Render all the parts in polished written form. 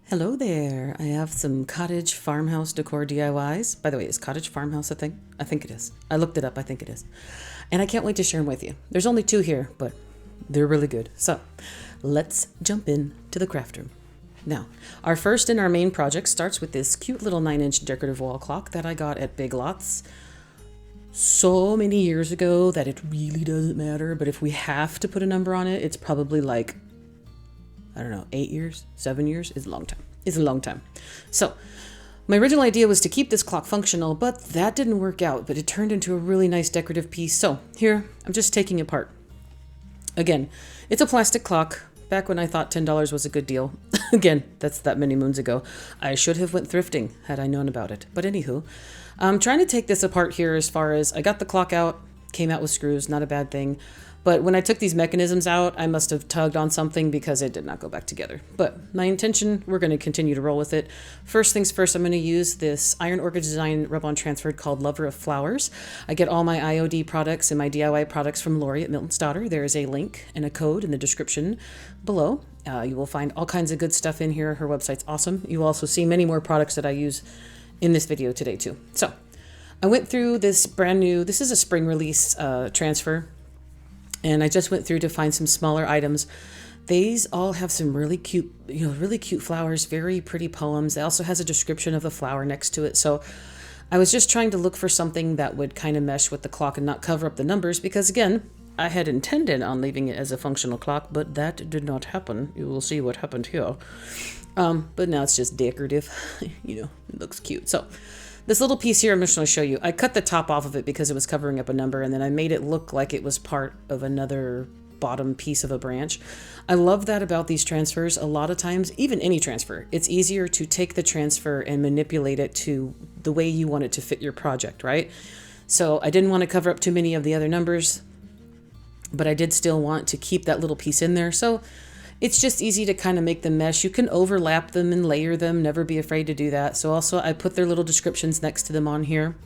Hello there. I have some Cottage Farmhouse decor DIYs. By the way, is Cottage Farmhouse a thing? I think it is. I looked it up. I think it is. And I can't wait to share them with you. There's only 2 here, but they're really good. So let's jump in to the craft room. Now, our first and our main project starts with this cute little 9-inch decorative wall clock that I got at Big Lots so many years ago that it really doesn't matter. But if we have to put a number on it, it's probably like, I don't know, 8 years, 7 years. It's a long time. It's a long time. So my original idea was to keep this clock functional, but that didn't work out, but it turned into a really nice decorative piece. So here, I'm just taking it apart. Again, it's a plastic clock. Back when I thought $10 was a good deal. Again, that's that many moons ago. I should have went thrifting had I known about it. But anywho, I'm trying to take this apart here as far as I got the clock out, came out with screws, not a bad thing. But when I took these mechanisms out, I must have tugged on something because it did not go back together. But my intention, we're going to continue to roll with it. First things first, I'm going to use this Iron Orchid Design rub-on transferred called Lover of Flowers. I get all my IOD products and my DIY products from Lori at Milton's Daughter. There is a link and a code in the description below. You will find all kinds of good stuff in here. Her website's awesome. You will also see many more products that I use in this video today too. So I went through this brand new, this is a spring release transfer. And I just went through to find some smaller items. These all have some really cute, really cute flowers, very pretty poems. It also has a description of the flower next to it. So I was just trying to look for something that would kind of mesh with the clock and not cover up the numbers because, again, I had intended on leaving it as a functional clock, but that did not happen. You will see what happened here. But now it's just decorative. It looks cute. So this little piece here, I'm just going to show you. I cut the top off of it because it was covering up a number, and then I made it look like it was part of another bottom piece of a branch. I love that about these transfers. A lot of times, even any transfer, it's easier to take the transfer and manipulate it to the way you want it to fit your project, right? So I didn't want to cover up too many of the other numbers, but I did still want to keep that little piece in there. So it's just easy to kind of make them mesh. You can overlap them and layer them. Never be afraid to do that. So also I put their little descriptions next to them on here.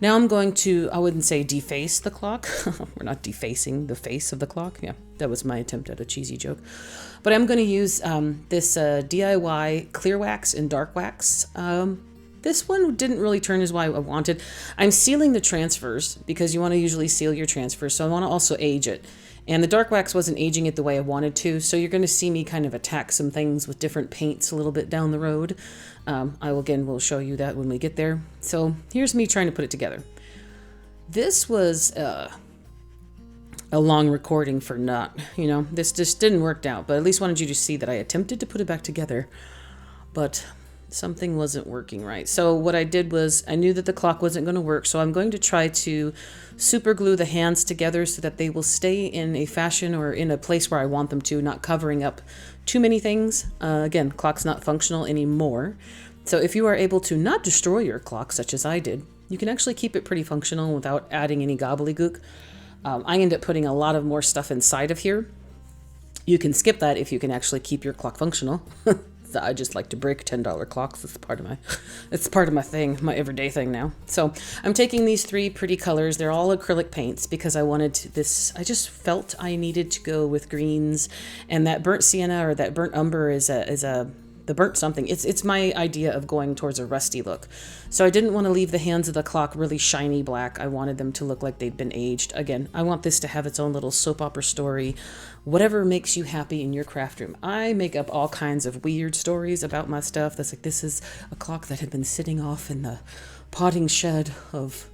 Now I'm going to, I wouldn't say deface the clock. We're not defacing the face of the clock. Yeah, that was my attempt at a cheesy joke. But I'm going to use this DIY clear wax and dark wax. This one didn't really turn as I wanted. I'm sealing the transfers because you want to usually seal your transfers. So I want to also age it. And the dark wax wasn't aging it the way I wanted to, so you're going to see me kind of attack some things with different paints a little bit down the road. We'll show you that when we get there. So here's me trying to put it together. This was a long recording for this just didn't work out, but at least wanted you to see that I attempted to put it back together, but something wasn't working right. So what I did was I knew that the clock wasn't going to work, so I'm going to try to super glue the hands together so that they will stay in a fashion or in a place where I want them to, not covering up too many things. Again, clock's not functional anymore. So if you are able to not destroy your clock, such as I did, you can actually keep it pretty functional without adding any gobbledygook. I end up putting a lot of more stuff inside of here. You can skip that if you can actually keep your clock functional. I just like to break $10 clocks. It's part of my thing, my everyday thing now. So I'm taking these 3 pretty colors. They're all acrylic paints because I wanted this. I just felt I needed to go with greens, and that burnt sienna or that burnt umber is the burnt something. It's my idea of going towards a rusty look. So I didn't want to leave the hands of the clock really shiny black. I wanted them to look like they'd been aged. Again, I want this to have its own little soap opera story. Whatever makes you happy in your craft room. I make up all kinds of weird stories about my stuff. That's like, this is a clock that had been sitting off in the potting shed of,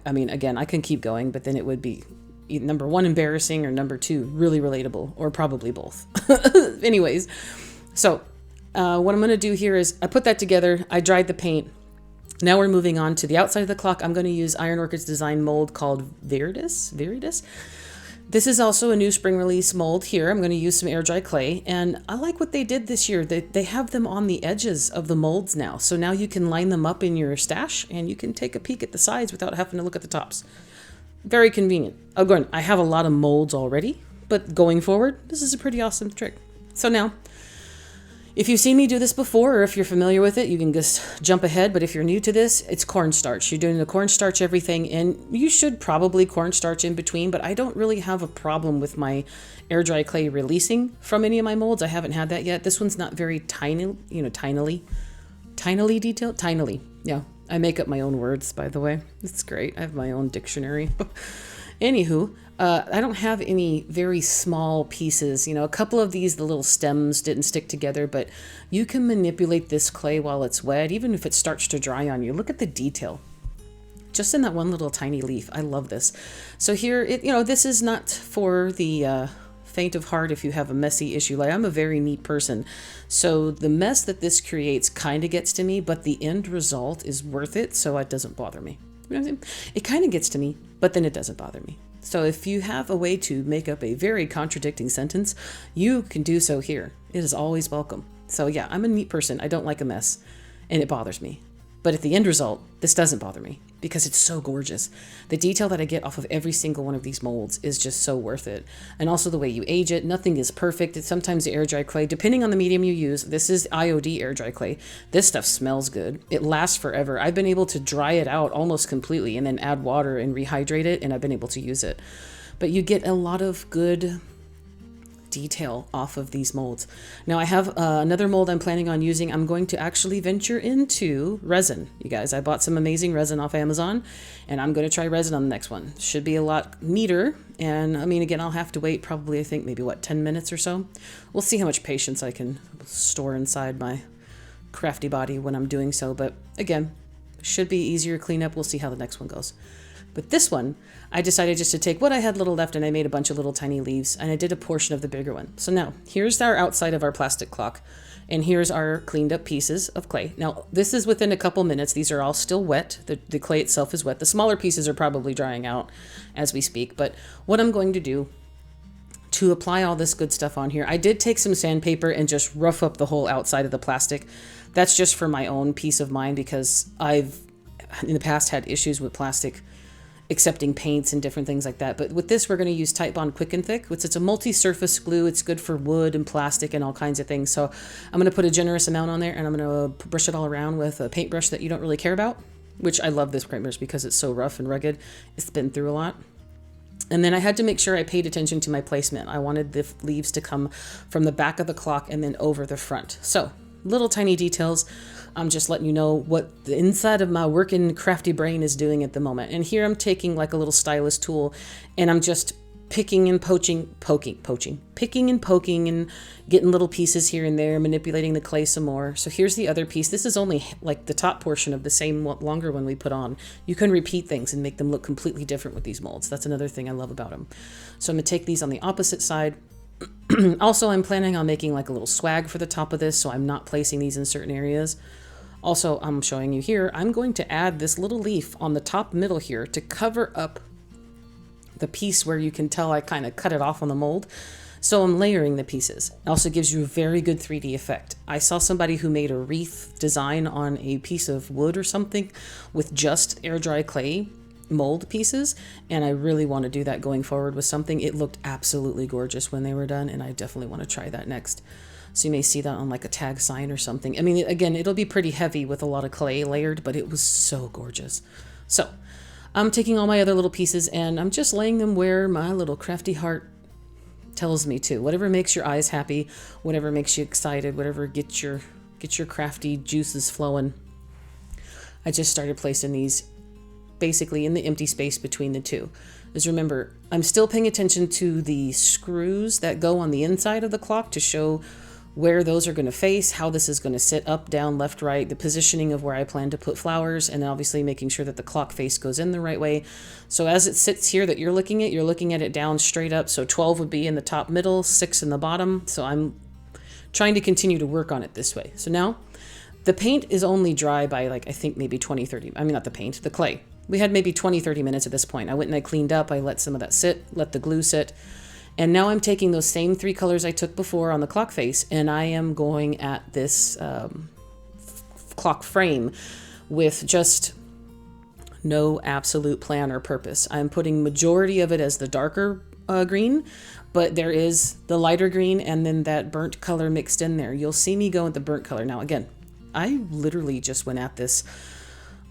again, I can keep going, but then it would be number 1, embarrassing, or number 2, really relatable, or probably both. Anyways, so what I'm going to do here is I put that together. I dried the paint. Now we're moving on to the outside of the clock. I'm going to use Iron Orchid's design mold called Viridis. This is also a new spring release mold here. I'm going to use some air dry clay, and I like what they did this year. They have them on the edges of the molds now. So now you can line them up in your stash and you can take a peek at the sides without having to look at the tops. Very convenient. Again, I have a lot of molds already, but going forward, this is a pretty awesome trick. So now If you've seen me do this before, or if you're familiar with it, you can just jump ahead. But if you're new to this, it's cornstarch. You're doing the cornstarch everything, and you should probably cornstarch in between, but I don't really have a problem with my air dry clay releasing from any of my molds. I haven't had that yet. This one's not very tiny, tinily detailed. Tinily. Yeah. I make up my own words, by the way. It's great. I have my own dictionary. Anywho, I don't have any very small pieces. A couple of these, the little stems didn't stick together, but you can manipulate this clay while it's wet, even if it starts to dry on you. Look at the detail. Just in that one little tiny leaf. I love this. So here, this is not for the faint of heart if you have a messy issue. Like, I'm a very neat person. So the mess that this creates kind of gets to me, but the end result is worth it, so it doesn't bother me. You know what I'm saying? It kind of gets to me, but then it doesn't bother me. So if you have a way to make up a very contradicting sentence, you can do so here. It is always welcome. So yeah, I'm a neat person. I don't like a mess, and it bothers me. But at the end result, this doesn't bother me because it's so gorgeous. The detail that I get off of every single one of these molds is just so worth it. And also the way you age it, nothing is perfect. It's sometimes the air dry clay, depending on the medium you use. This is IOD air dry clay. This stuff smells good. It lasts forever. I've been able to dry it out almost completely and then add water and rehydrate it, and I've been able to use it. But you get a lot of good detail off of these molds. Now I have another mold I'm planning on using. I'm going to actually venture into resin, you guys. I bought some amazing resin off Amazon, and I'm going to try resin on the next one. Should be a lot neater, and again, I'll have to wait probably, I think maybe 10 minutes or so. We'll see how much patience I can store inside my crafty body when I'm doing so, but again, should be easier to clean up. We'll see how the next one goes. But this one, I decided just to take what I had little left, and I made a bunch of little tiny leaves, and I did a portion of the bigger one. So now, here's our outside of our plastic clock, and here's our cleaned up pieces of clay. Now, this is within a couple minutes. These are all still wet. The clay itself is wet. The smaller pieces are probably drying out as we speak. But what I'm going to do to apply all this good stuff on here, I did take some sandpaper and just rough up the whole outside of the plastic. That's just for my own peace of mind, because I've in the past had issues with plastic accepting paints and different things like that. But with this, we're going to use Titebond Quick and Thick, which it's a multi-surface glue. It's good for wood and plastic and all kinds of things. So I'm going to put a generous amount on there, and I'm going to brush it all around with a paintbrush that you don't really care about, which I love this paintbrush because it's so rough and rugged. It's been through a lot. And then I had to make sure I paid attention to my placement. I wanted the leaves to come from the back of the clock and then over the front. So little tiny details. I'm just letting you know what the inside of my working crafty brain is doing at the moment. And here I'm taking like a little stylus tool, and I'm just picking and poking and getting little pieces here and there, manipulating the clay some more. So here's the other piece. This is only like the top portion of the same longer one we put on. You can repeat things and make them look completely different with these molds. That's another thing I love about them. So I'm going to take these on the opposite side. Also, I'm planning on making like a little swag for the top of this, so I'm not placing these in certain areas. Also, I'm showing you here, I'm going to add this little leaf on the top middle here to cover up the piece where you can tell I kind of cut it off on the mold. So I'm layering the pieces. It also gives you a very good 3D effect. I saw somebody who made a wreath design on a piece of wood or something with just air dry clay mold pieces, and I really want to do that going forward with something. It looked absolutely gorgeous when they were done, and I definitely want to try that next. So you may see that on like a tag sign or something. Again, it'll be pretty heavy with a lot of clay layered, but it was so gorgeous. So I'm taking all my other little pieces, and I'm just laying them where my little crafty heart tells me to. Whatever makes your eyes happy, whatever makes you excited, whatever gets your crafty juices flowing. I just started placing these basically in the empty space between the two. Just remember, I'm still paying attention to the screws that go on the inside of the clock to show where those are going to face, how this is going to sit up, down, left, right, the positioning of where I plan to put flowers, and obviously making sure that the clock face goes in the right way. So as it sits here that you're looking at it down straight up. So 12 would be in the top middle, 6 in the bottom. So I'm trying to continue to work on it this way. So now the paint is only dry by like, I think maybe 20, 30, not the paint, the clay. We had maybe 20, 30 minutes at this point. I went and I cleaned up. I let some of that sit, let the glue sit. And now I'm taking those same 3 colors I took before on the clock face, and I am going at this clock frame with just no absolute plan or purpose. I'm putting majority of it as the darker green, but there is the lighter green and then that burnt color mixed in there. You'll see me go with the burnt color. Now, again, I literally just went at this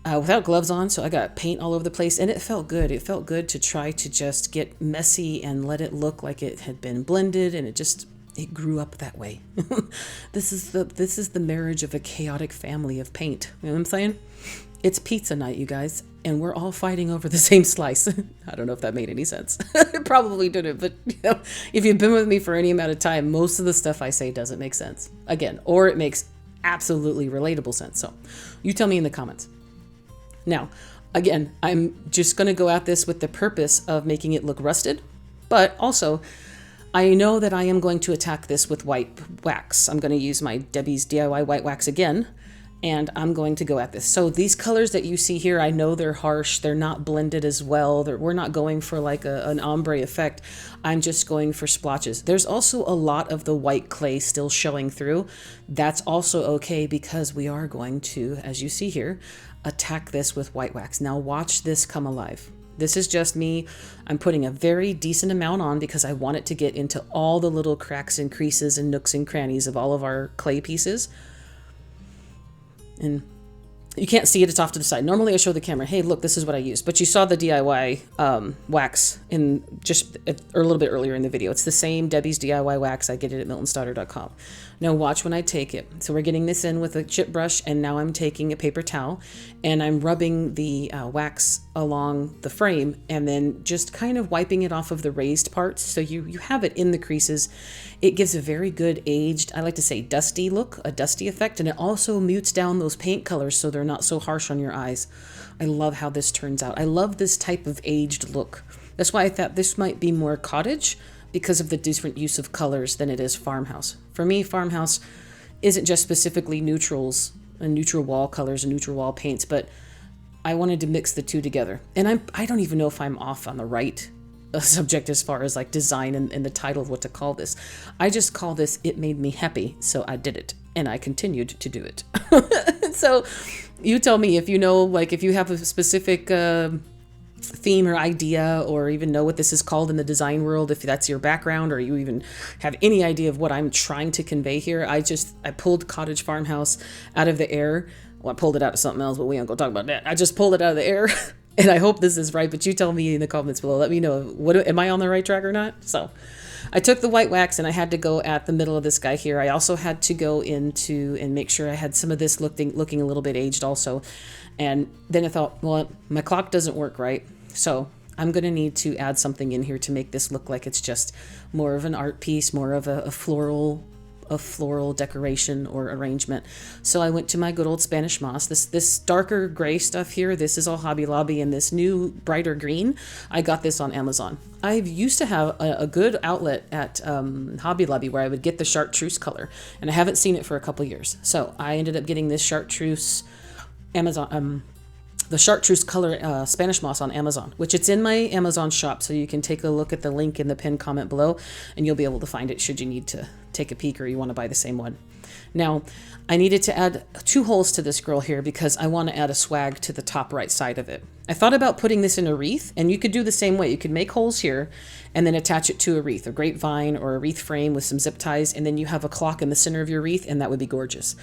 without gloves on, so I got paint all over the place, and it felt good. It felt good to try to just get messy and let it look like it had been blended, and it grew up that way. This is the marriage of a chaotic family of paint. You know what I'm saying? It's pizza night, you guys, and we're all fighting over the same slice. I don't know if that made any sense. It probably didn't, but if you've been with me for any amount of time, most of the stuff I say doesn't make sense. Again, or it makes absolutely relatable sense. So you tell me in the comments. Now, again, I'm just going to go at this with the purpose of making it look rusted, but also I know that I am going to attack this with white wax. I'm going to use my Debbie's DIY white wax again, and I'm going to go at this. So these colors that you see here, I know they're harsh. They're not blended as well. We're not going for like an ombre effect. I'm just going for splotches. There's also a lot of the white clay still showing through. That's also okay because we are going to, as you see here, attack this with white wax. Now watch this come alive. This is just me. I'm putting a very decent amount on because I want it to get into all the little cracks and creases and nooks and crannies of all of our clay pieces. And you can't see it, it's off to the side. Normally I show the camera, hey, look, this is what I use. But you saw the DIY wax in just a little bit earlier in the video. It's the same Debbie's DIY wax. I get it at miltonstarter.com. Now watch when I take it. So we're getting this in with a chip brush, and now I'm taking a paper towel and I'm rubbing the wax along the frame and then just kind of wiping it off of the raised parts. So you have it in the creases. It gives a very good aged, I like to say dusty look, a dusty effect, and it also mutes down those paint colors so they're not so harsh on your eyes. I love how this turns out. I love this type of aged look. That's why I thought this might be more Cottage, because of the different use of colors than it is Farmhouse. For me, Farmhouse isn't just specifically neutrals and neutral wall colors and neutral wall paints, but I wanted to mix the two together. And I don't even know if I'm off on the right subject as far as like design and the title of what to call this. I just call this It Made Me Happy, so I did it. And I continued to do it. So you tell me if you know, like if you have a specific theme or idea, or even know what this is called in the design world, if that's your background, or you even have any idea of what I'm trying to convey here. I pulled Cottage Farmhouse out of the air. Well, I pulled it out of something else, but we ain't gonna talk about that. I just pulled it out of the air. And I hope this is right, but you tell me in the comments below. Let me know, am I on the right track or not? So I took the white wax and I had to go at the middle of this guy here. I also had to go into and make sure I had some of this looking a little bit aged also. And then I thought, well, my clock doesn't work right. So I'm going to need to add something in here to make this look like it's just more of an art piece, more of a floral decoration or arrangement. So I went to my good old Spanish moss. This darker gray stuff here, this is all Hobby Lobby, and this new brighter green, I got this on Amazon. I used to have a good outlet at Hobby Lobby where I would get the chartreuse color, and I haven't seen it for a couple years. So I ended up getting this chartreuse the chartreuse color Spanish moss on Amazon, which it's in my Amazon shop, so you can take a look at the link in the pinned comment below and you'll be able to find it should you need to take a peek or you want to buy the same one. Now, I needed to add 2 holes to this girl here because I want to add a swag to the top right side of it. I thought about putting this in a wreath, and you could do the same way. You could make holes here and then attach it to a wreath, a grapevine or a wreath frame with some zip ties, and then you have a clock in the center of your wreath, and that would be gorgeous.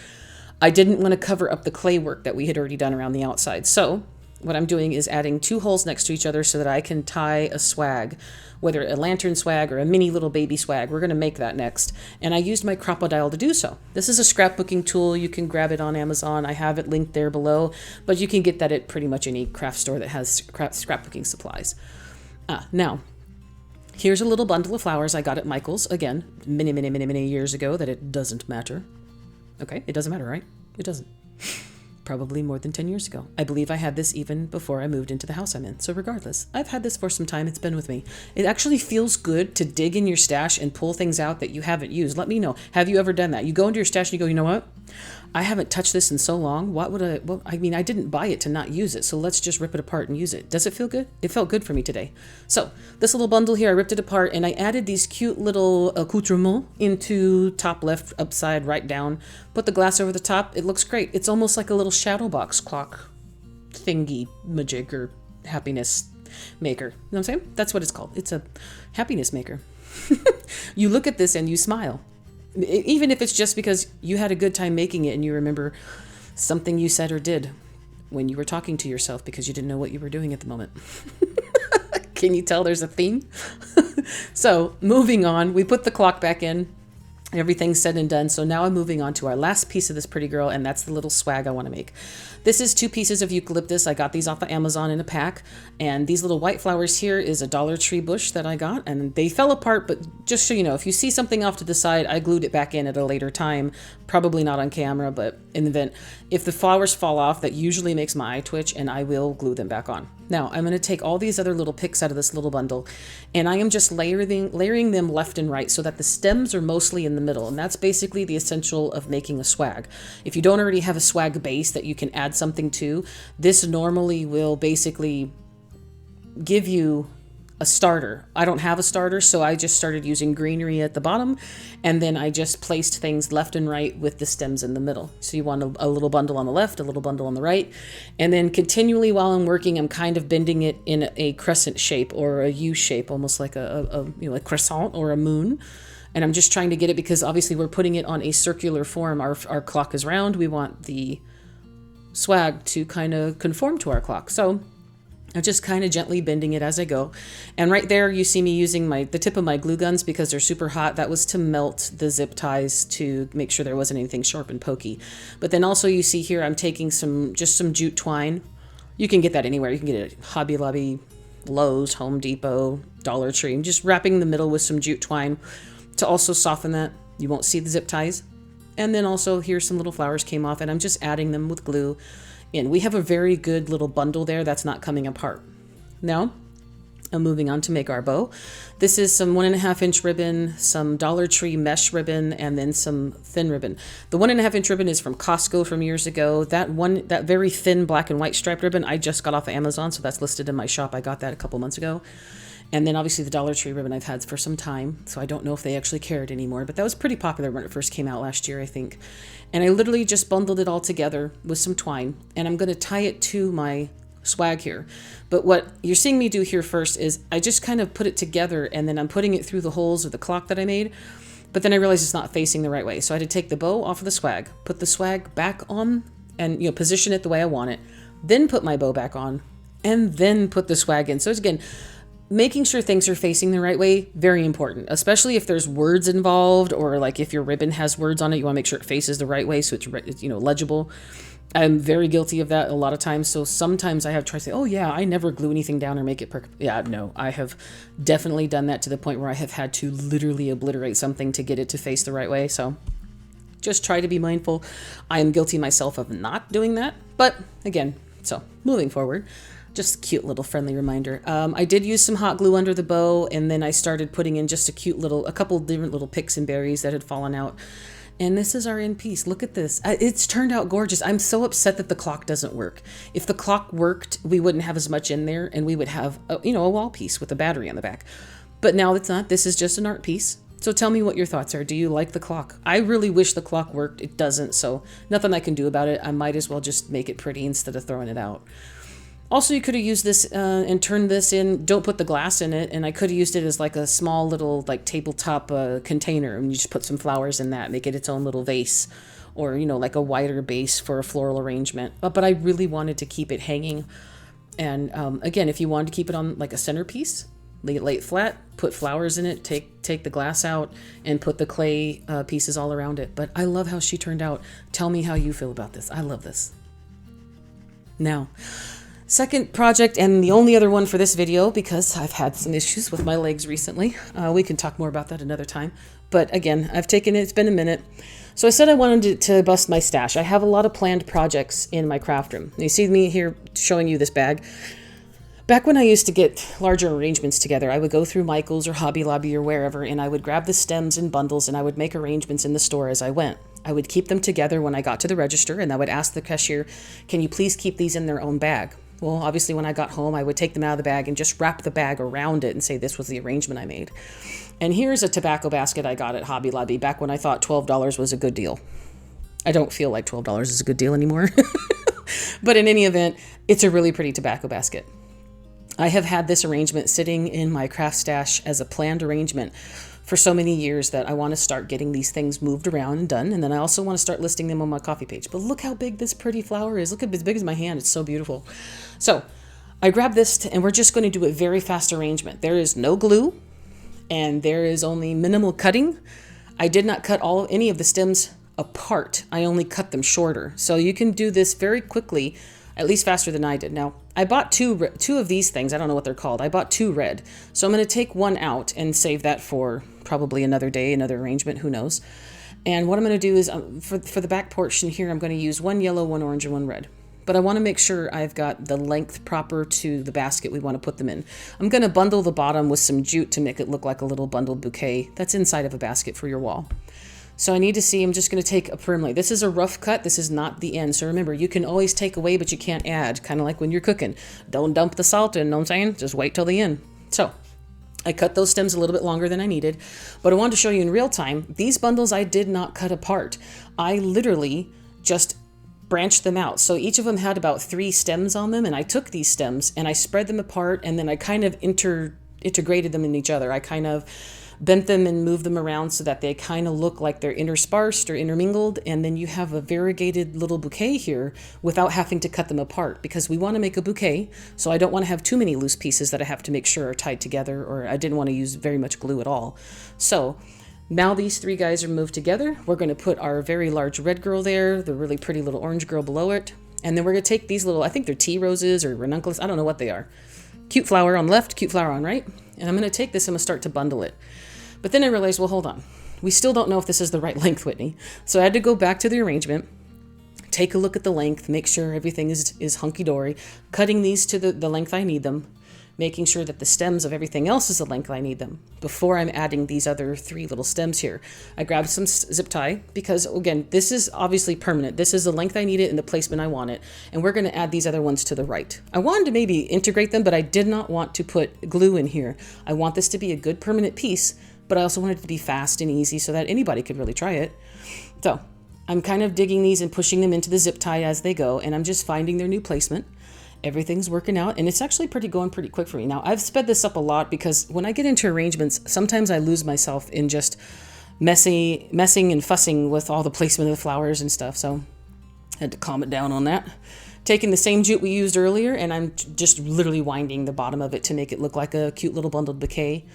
I didn't want to cover up the clay work that we had already done around the outside. So what I'm doing is adding 2 holes next to each other so that I can tie a swag, whether a lantern swag or a mini little baby swag. We're going to make that next. And I used my crocodile to do so. This is a scrapbooking tool. You can grab it on Amazon. I have it linked there below, but you can get that at pretty much any craft store that has scrapbooking supplies. Now, here's a little bundle of flowers I got at Michael's. Again, many years ago, that it doesn't matter. Okay, it doesn't matter, right? It doesn't. Probably more than 10 years ago. I believe I had this even before I moved into the house I'm in. So regardless, I've had this for some time. It's been with me. It actually feels good to dig in your stash and pull things out that you haven't used. Let me know. Have you ever done that? You go into your stash and you go, you know what? I haven't touched this in so long. What would I, well, I mean, I didn't buy it to not use it. So let's just rip it apart and use it. Does it feel good? It felt good for me today. So this little bundle here, I ripped it apart and I added these cute little accoutrements into top left, upside, right down. Put the glass over the top. It looks great. It's almost like a little shadow box clock thingy majig or happiness maker. You know what I'm saying? That's what it's called. It's a happiness maker. You look at this and you smile. Even if it's just because you had a good time making it and you remember something you said or did when you were talking to yourself because you didn't know what you were doing at the moment. Can you tell there's a theme? So moving on, we put the clock back in. Everything's said and done. So now I'm moving on to our last piece of this pretty girl, and that's the little swag I want to make. This is 2 pieces of eucalyptus. I got these off of Amazon in a pack. And these little white flowers here is a Dollar Tree bush that I got. And they fell apart, but just so you know, if you see something off to the side, I glued it back in at a later time. Probably not on camera, but in the event. If the flowers fall off, that usually makes my eye twitch, and I will glue them back on. Now, I'm going to take all these other little picks out of this little bundle, and I am just layering them left and right so that the stems are mostly in the middle. And that's basically the essential of making a swag. If you don't already have a swag base that you can add something to, this normally will basically give you a starter. I don't have a starter, so I just started using greenery at the bottom, and then I just placed things left and right with the stems in the middle. So you want a little bundle on the left, a little bundle on the right, and then continually while I'm working, I'm kind of bending it in a crescent shape or a U shape, almost like a croissant or a moon. And I'm just trying to get it because obviously we're putting it on a circular form. Our clock is round. We want the swag to kind of conform to our clock. So I'm just kind of gently bending it as I go. And right there, you see me using the tip of my glue guns because they're super hot. That was to melt the zip ties to make sure there wasn't anything sharp and pokey. But then also you see here, I'm taking just some jute twine. You can get that anywhere. You can get it at Hobby Lobby, Lowe's, Home Depot, Dollar Tree. I'm just wrapping the middle with some jute twine to also soften that. You won't see the zip ties. And then also here's some little flowers came off, and I'm just adding them with glue. And we have a very good little bundle there that's not coming apart. Now, I'm moving on to make our bow. This is some 1.5 inch ribbon, some Dollar Tree mesh ribbon, and then some thin ribbon. The 1.5 inch ribbon is from Costco from years ago. That very thin black and white striped ribbon, I just got off of Amazon, so that's listed in my shop. I got that a couple months ago. And then obviously the Dollar Tree ribbon I've had for some time, so I don't know if they actually carry it anymore, but that was pretty popular when it first came out last year, I think. And I literally just bundled it all together with some twine, and I'm going to tie it to my swag here. But what you're seeing me do here first is I just kind of put it together, and then I'm putting it through the holes of the clock that I made, but then I realized it's not facing the right way. So I had to take the bow off of the swag, put the swag back on, and position it the way I want it, then put my bow back on, and then put the swag in. So it's, again, making sure things are facing the right way, very important, especially if there's words involved, or like if your ribbon has words on it, you want to make sure it faces the right way so it's legible. I'm very guilty of that a lot of times. So sometimes I have tried to say, oh yeah, I never glue anything down or make it perfect. Yeah, no, I have definitely done that to the point where I have had to literally obliterate something to get it to face the right way. So just try to be mindful. I am guilty myself of not doing that. But again, so moving forward, just a cute little friendly reminder. I did use some hot glue under the bow, and then I started putting in just a couple different little picks and berries that had fallen out. And this is our end piece. Look at this. It's turned out gorgeous. I'm so upset that the clock doesn't work. If the clock worked, we wouldn't have as much in there, and we would have a wall piece with a battery on the back. But now it's not. This is just an art piece. So tell me what your thoughts are. Do you like the clock? I really wish the clock worked. It doesn't, so nothing I can do about it. I might as well just make it pretty instead of throwing it out. Also, you could have used this and turned this in. Don't put the glass in it. And I could have used it as like a small little tabletop container. And you just put some flowers in that, make it its own little vase. Or, like a wider base for a floral arrangement. But I really wanted to keep it hanging. And again, if you wanted to keep it on like a centerpiece, lay it flat, put flowers in it, take the glass out, and put the clay pieces all around it. But I love how she turned out. Tell me how you feel about this. I love this. Now, second project, and the only other one for this video, because I've had some issues with my legs recently. We can talk more about that another time. But again, it's been a minute. So I said I wanted to bust my stash. I have a lot of planned projects in my craft room. You see me here showing you this bag. Back when I used to get larger arrangements together, I would go through Michael's or Hobby Lobby or wherever, and I would grab the stems in bundles, and I would make arrangements in the store as I went. I would keep them together when I got to the register, and I would ask the cashier, can you please keep these in their own bag? Well, obviously when I got home, I would take them out of the bag and just wrap the bag around it and say this was the arrangement I made. And here's a tobacco basket I got at Hobby Lobby back when I thought $12 was a good deal. I don't feel like $12 is a good deal anymore. But in any event, it's a really pretty tobacco basket. I have had this arrangement sitting in my craft stash as a planned arrangement for so many years that I want to start getting these things moved around and done. And then I also want to start listing them on my coffee page. But look how big this pretty flower is. Look at as big as my hand. It's so beautiful. So I grabbed this and we're just going to do a very fast arrangement. There is no glue and there is only minimal cutting. I did not cut any of the stems apart. I only cut them shorter. So you can do this very quickly, at least faster than I did. Now, I bought two of these things. I don't know what they're called. I bought 2 red. So I'm going to take one out and save that for probably another day, another arrangement, who knows. And what I'm going to do is for the back portion here, I'm going to use 1 yellow, 1 orange, and 1 red. But I want to make sure I've got the length proper to the basket we want to put them in. I'm going to bundle the bottom with some jute to make it look like a little bundled bouquet that's inside of a basket for your wall. So I need to see, I'm just going to take a primly. This is a rough cut. This is not the end. So remember, you can always take away, but you can't add. Kind of like when you're cooking. Don't dump the salt in, know what I'm saying? Just wait till the end. So I cut those stems a little bit longer than I needed, but I wanted to show you in real time. These bundles I did not cut apart. I literally just branched them out. So each of them had about 3 stems on them, and I took these stems and I spread them apart, and then I kind of integrated them in each other. I kind of bent them and moved them around so that they kind of look like they're interspersed or intermingled, and then you have a variegated little bouquet here without having to cut them apart, because we want to make a bouquet, so I don't want to have too many loose pieces that I have to make sure are tied together, or I didn't want to use very much glue at all. So now these 3 guys are moved together. We're going to put our very large red girl there, the really pretty little orange girl below it, and then we're going to take these little, I think they're tea roses or ranunculus, I don't know what they are. Cute flower on left, cute flower on right, and I'm going to take this and I'm going to start to bundle it. But then I realized, well, hold on. We still don't know if this is the right length, Whitney. So I had to go back to the arrangement, take a look at the length, make sure everything is hunky-dory, cutting these to the length I need them, making sure that the stems of everything else is the length I need them before I'm adding these other 3 little stems here. I grabbed some zip tie because, again, this is obviously permanent. This is the length I need it and the placement I want it. And we're going to add these other ones to the right. I wanted to maybe integrate them, but I did not want to put glue in here. I want this to be a good permanent piece, but I also wanted it to be fast and easy so that anybody could really try it. So I'm kind of digging these and pushing them into the zip tie as they go, and I'm just finding their new placement. Everything's working out, and it's actually going pretty quick for me. Now, I've sped this up a lot because when I get into arrangements, sometimes I lose myself in just messing and fussing with all the placement of the flowers and stuff, so I had to calm it down on that. Taking the same jute we used earlier, and I'm just literally winding the bottom of it to make it look like a cute little bundled bouquet.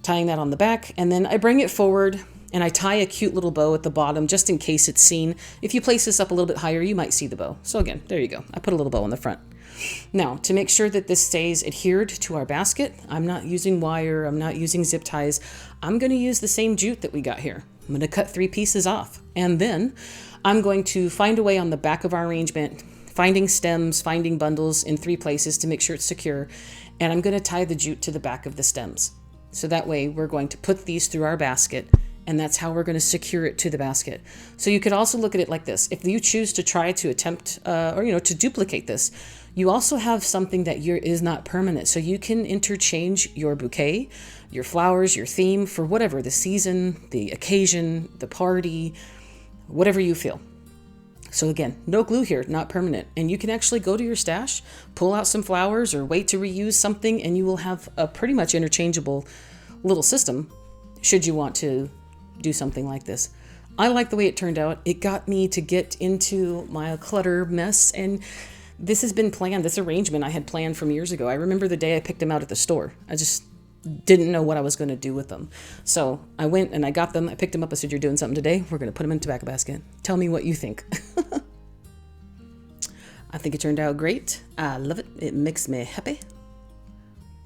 Tying that on the back, and then I bring it forward and I tie a cute little bow at the bottom just in case it's seen. If you place this up a little bit higher, you might see the bow. So again, there you go. I put a little bow on the front. Now, to make sure that this stays adhered to our basket, I'm not using wire, I'm not using zip ties. I'm going to use the same jute that we got here. I'm going to cut 3 pieces off, and then I'm going to find a way on the back of our arrangement, finding stems, finding bundles in 3 places to make sure it's secure, and I'm going to tie the jute to the back of the stems. So that way we're going to put these through our basket, and that's how we're going to secure it to the basket. So you could also look at it like this. If you choose to try to attempt to duplicate this, you also have something that is not permanent. So you can interchange your bouquet, your flowers, your theme for whatever, the season, the occasion, the party, whatever you feel. So again, no glue here, not permanent. And you can actually go to your stash, pull out some flowers or wait to reuse something, and you will have a pretty much interchangeable little system should you want to do something like this. I like the way it turned out. It got me to get into my clutter mess, and this has been planned. This arrangement I had planned from years ago. I remember the day I picked them out at the store. I just didn't know what I was going to do with them. So I went and I got them. I picked them up. I said, you're doing something today. We're going to put them in a tobacco basket. Tell me what you think. I think it turned out great. I love it. It makes me happy.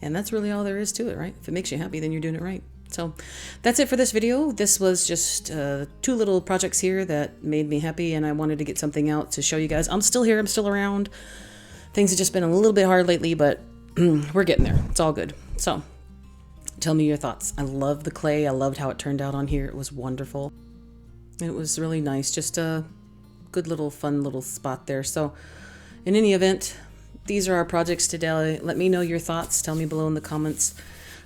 And that's really all there is to it, right? If it makes you happy, then you're doing it right. So that's it for this video. This was just 2 little projects here that made me happy, and I wanted to get something out to show you guys. I'm still here. I'm still around. Things have just been a little bit hard lately, but we're getting there. It's all good. So tell me your thoughts. I love the clay. I loved how it turned out on here. It was wonderful. It was really nice. Just a good little fun little spot there. So in any event, these are our projects today. Let me know your thoughts. Tell me below in the comments.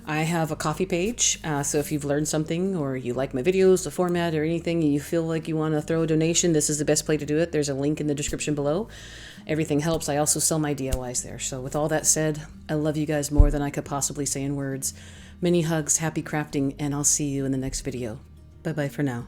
I have a coffee page, so if you've learned something or you like my videos, the format, or anything, and you feel like you want to throw a donation, this is the best place to do it. There's a link in the description below. Everything helps. I also sell my DIYs there. So with all that said, I love you guys more than I could possibly say in words. Many hugs, happy crafting, and I'll see you in the next video. Bye-bye for now.